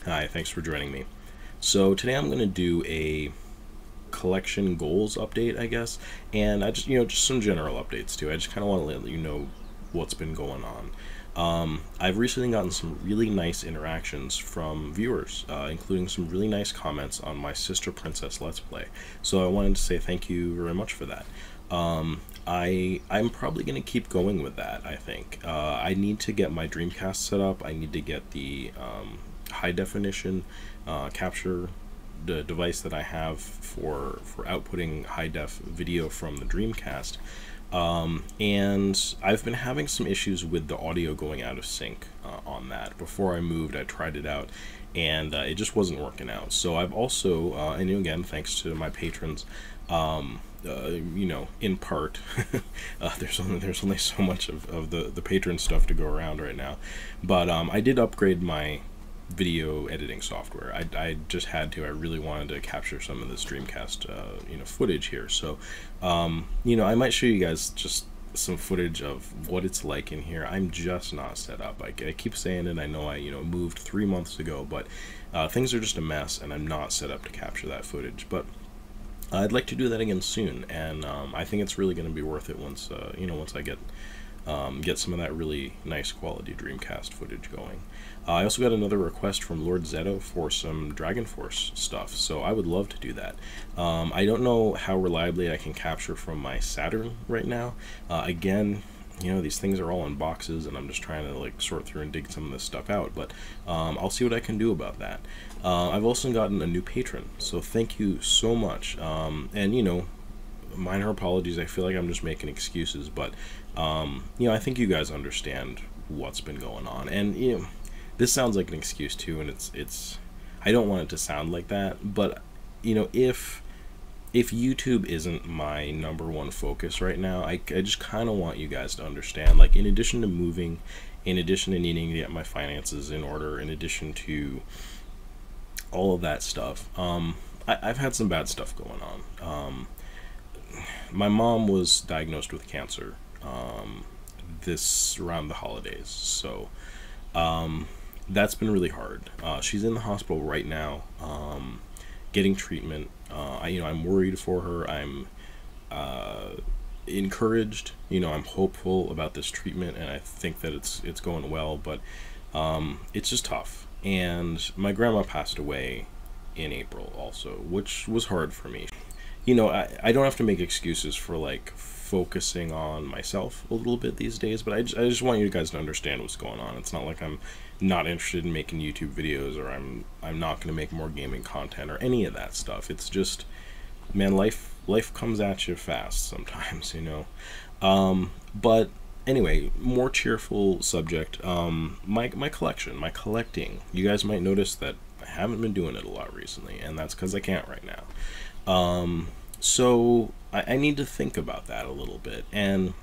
Hi, thanks for joining me. So today I'm going to do a collection goals update, I guess, and I just some general updates too. I just kind of want to let you know what's been going on. I've recently gotten some really nice interactions from viewers, including some really nice comments on my Sister Princess Let's Play. So I wanted to say thank you very much for that. I'm probably going to keep going with that, I think. I need to get my Dreamcast set up. I need to get the high definition capture the device that I have for outputting high def video from the Dreamcast. And I've been having some issues with the audio going out of sync on that. Before I moved, I tried it out, and it just wasn't working out. So I've also, and again, thanks to my patrons, in part, there's only so much of the patron stuff to go around right now, but I did upgrade my video editing software. I just had to. I really wanted to capture some of this Dreamcast footage here. So I might show you guys just some footage of what it's like in here. I'm just not set up. I keep saying it. I know I moved 3 months ago, but things are just a mess, and I'm not set up to capture that footage. But I'd like to do that again soon, and I think it's really going to be worth it once once I get some of that really nice quality Dreamcast footage going. I also got another request from Lord Zeto for some Dragon Force stuff, so I would love to do that. I don't know how reliably I can capture from my Saturn right now. Again, these things are all in boxes, and I'm just trying to sort through and dig some of this stuff out, but I'll see what I can do about that. I've also gotten a new patron, so thank you so much. And minor apologies, I feel like I'm just making excuses, but I think you guys understand what's been going on, and this sounds like an excuse too, and it's I don't want it to sound like that, but if YouTube isn't my #1 focus right now, I just kind of want you guys to understand, like, in addition to moving, in addition to needing to get my finances in order, in addition to all of that stuff, I've had some bad stuff going on. My mom was diagnosed with cancer this around the holidays, so that's been really hard. She's in the hospital right now, getting treatment. I'm worried for her. I'm encouraged. I'm hopeful about this treatment, and I think that it's going well. But it's just tough. And my grandma passed away in April also, which was hard for me. I don't have to make excuses for focusing on myself a little bit these days, but I just want you guys to understand what's going on. It's not like I'm not interested in making YouTube videos, or I'm not going to make more gaming content or any of that stuff. It's just, man, life comes at you fast sometimes, But anyway, more cheerful subject. My collecting. You guys might notice that I haven't been doing it a lot recently, and that's because I can't right now. So I need to think about that a little bit, and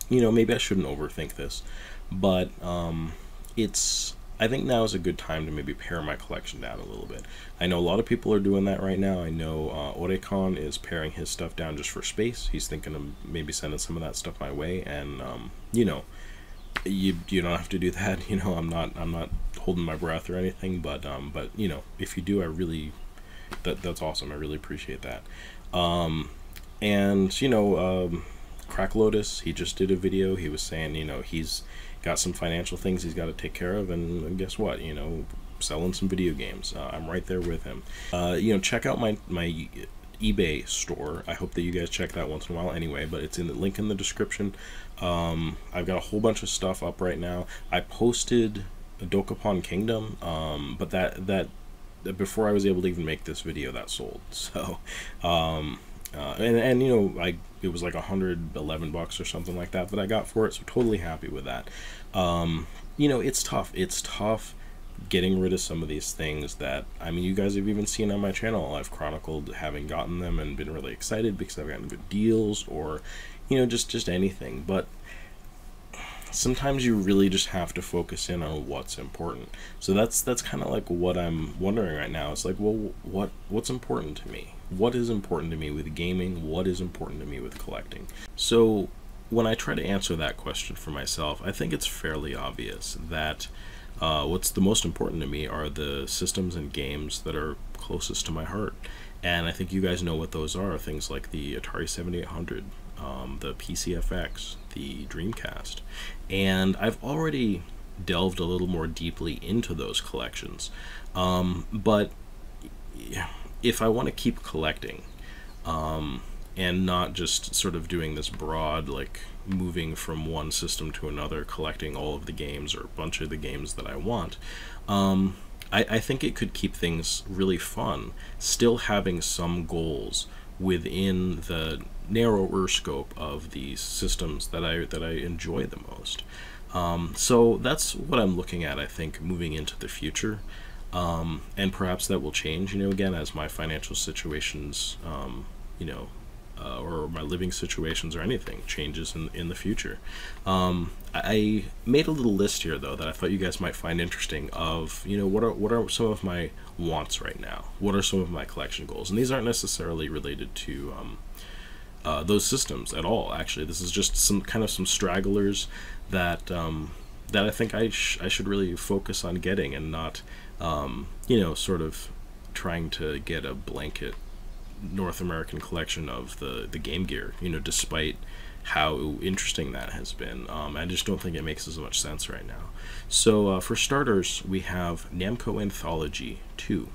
maybe I shouldn't overthink this, but I think now is a good time to maybe pare my collection down a little bit. I know a lot of people are doing that right now. I know Orekon is paring his stuff down just for space. He's thinking of maybe sending some of that stuff my way, and you don't have to do that. I'm not holding my breath or anything, but if you do, I really that's awesome. I really appreciate that. Crack Lotus, he just did a video. He was saying, he's got some financial things he's got to take care of, and guess what? Selling some video games. I'm right there with him. Check out my eBay store. I hope that you guys check that once in a while anyway, but it's in the link in the description. I've got a whole bunch of stuff up right now. I posted a Dokapon Kingdom, but that before I was able to even make this video, that sold. So it was like $111 or something like that I got for it, so totally happy with that. It's tough getting rid of some of these things that, you guys have even seen on my channel. I've chronicled having gotten them and been really excited because I've gotten good deals, or just anything. But sometimes you really just have to focus in on what's important. So that's kind of like what I'm wondering right now. It's like, well, what's important to me? What is important to me with gaming? What is important to me with collecting? So when I try to answer that question for myself, I think it's fairly obvious that What's the most important to me are the systems and games that are closest to my heart. And I think you guys know what those are. Things like the Atari 7800, the PCFX, the Dreamcast. And I've already delved a little more deeply into those collections. But if I want to keep collecting, and not just sort of doing this broad, like moving from one system to another, collecting all of the games or a bunch of the games that I want, I think it could keep things really fun, still having some goals within the narrower scope of the systems that I enjoy the most. So that's what I'm looking at, I think, moving into the future. And perhaps that will change, again, as my financial situations, or my living situations or anything changes in the future. I made a little list here, though, that I thought you guys might find interesting of, what are some of my wants right now? What are some of my collection goals? And these aren't necessarily related to those systems at all, actually. This is just some stragglers that that I think I should really focus on getting, and not, sort of trying to get a blanket North American collection of the Game Gear, despite how interesting that has been. I just don't think it makes as much sense right now. So for starters, we have Namco Anthology 2.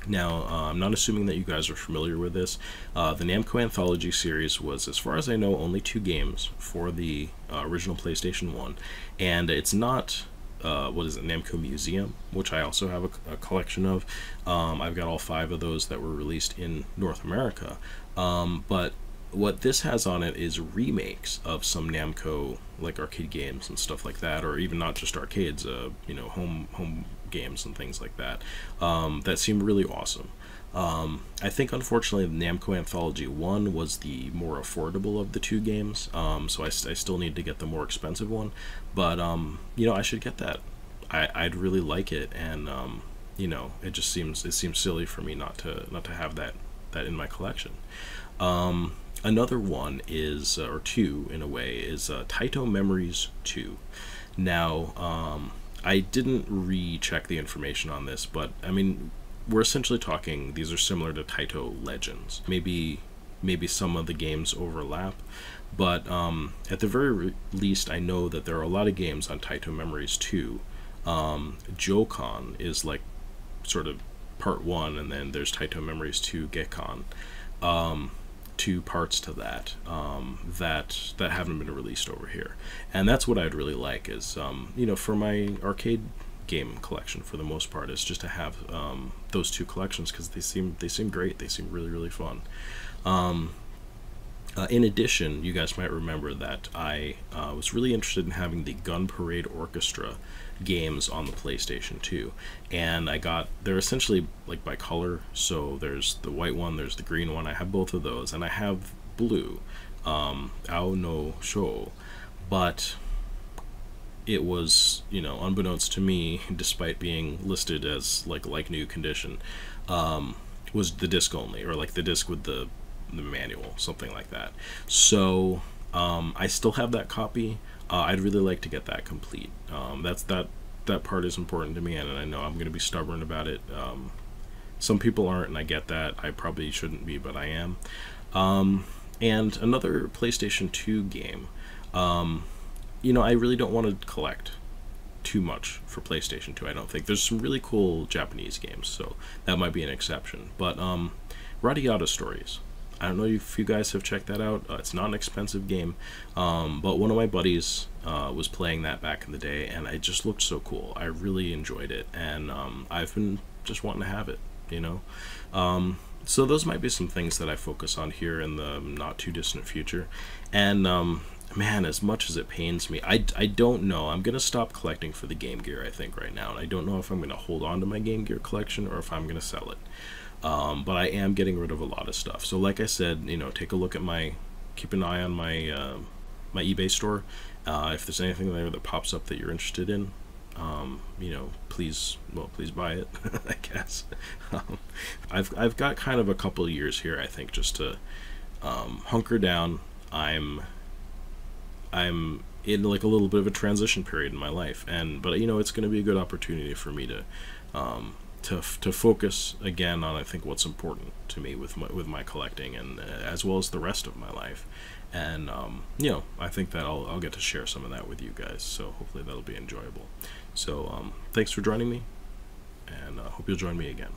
Now, I'm not assuming that you guys are familiar with this. The Namco Anthology series was, as far as I know, only 2 games for the original PlayStation 1. And it's not, Namco Museum, which I also have a collection of. I've got all 5 of those that were released in North America. But what this has on it is remakes of some Namco, like, arcade games and stuff like that, or even not just arcades, home games and things like that, that seem really awesome. I think, unfortunately, the Namco Anthology 1 was the more affordable of the 2 games, so I still need to get the more expensive one, but I should get that. I'd really like it, and it just seems silly for me not to have that in my collection. Another one is, or 2 in a way, is Taito Memories 2. Now, I didn't recheck the information on this, but I mean, we're essentially talking, these are similar to Taito Legends. Maybe some of the games overlap, but at the very least, I know that there are a lot of games on Taito Memories 2. Jokan is like sort of part 1, and then there's Taito Memories 2 Gekkan. 2 parts to that that haven't been released over here, and that's what I'd really like is for my arcade game collection, for the most part, is just to have those 2 collections, because they seem great. They seem really fun. In addition, you guys might remember that I was really interested in having the Gun Parade Orchestra games on the PlayStation 2, and they're essentially like by color, so there's the white one, there's the green one. I have both of those, and I have blue, Ao no Sho, but it was, unbeknownst to me, despite being listed as like new condition, was the disc only, or like the disc with the manual, something like that. So I still have that copy. I'd really like to get that complete. That part is important to me, and I know I'm going to be stubborn about it. Some people aren't, and I get that. I probably shouldn't be, but I am. And another PlayStation 2 game. I really don't want to collect too much for PlayStation 2, I don't think. There's some really cool Japanese games, so that might be an exception. But Radiata Stories. I don't know if you guys have checked that out. It's not an expensive game, but one of my buddies was playing that back in the day, and it just looked so cool. I really enjoyed it, and I've been just wanting to have it, So those might be some things that I focus on here in the not too distant future. And man, as much as it pains me, I don't know. I'm going to stop collecting for the Game Gear, I think, right now, and I don't know if I'm going to hold on to my Game Gear collection or if I'm going to sell it. But I am getting rid of a lot of stuff. So like I said, take a look at keep an eye on my my eBay store. If there's anything there that pops up that you're interested in, please buy it. I guess. I've got kind of a couple of years here, I think, just to hunker down. I'm in like a little bit of a transition period in my life. But you know, it's going to be a good opportunity for me to focus again on, I think, what's important to me with my collecting, and as well as the rest of my life. And you know, I think that I'll get to share some of that with you guys. So hopefully that'll be enjoyable. So thanks for joining me, and hope you'll join me again.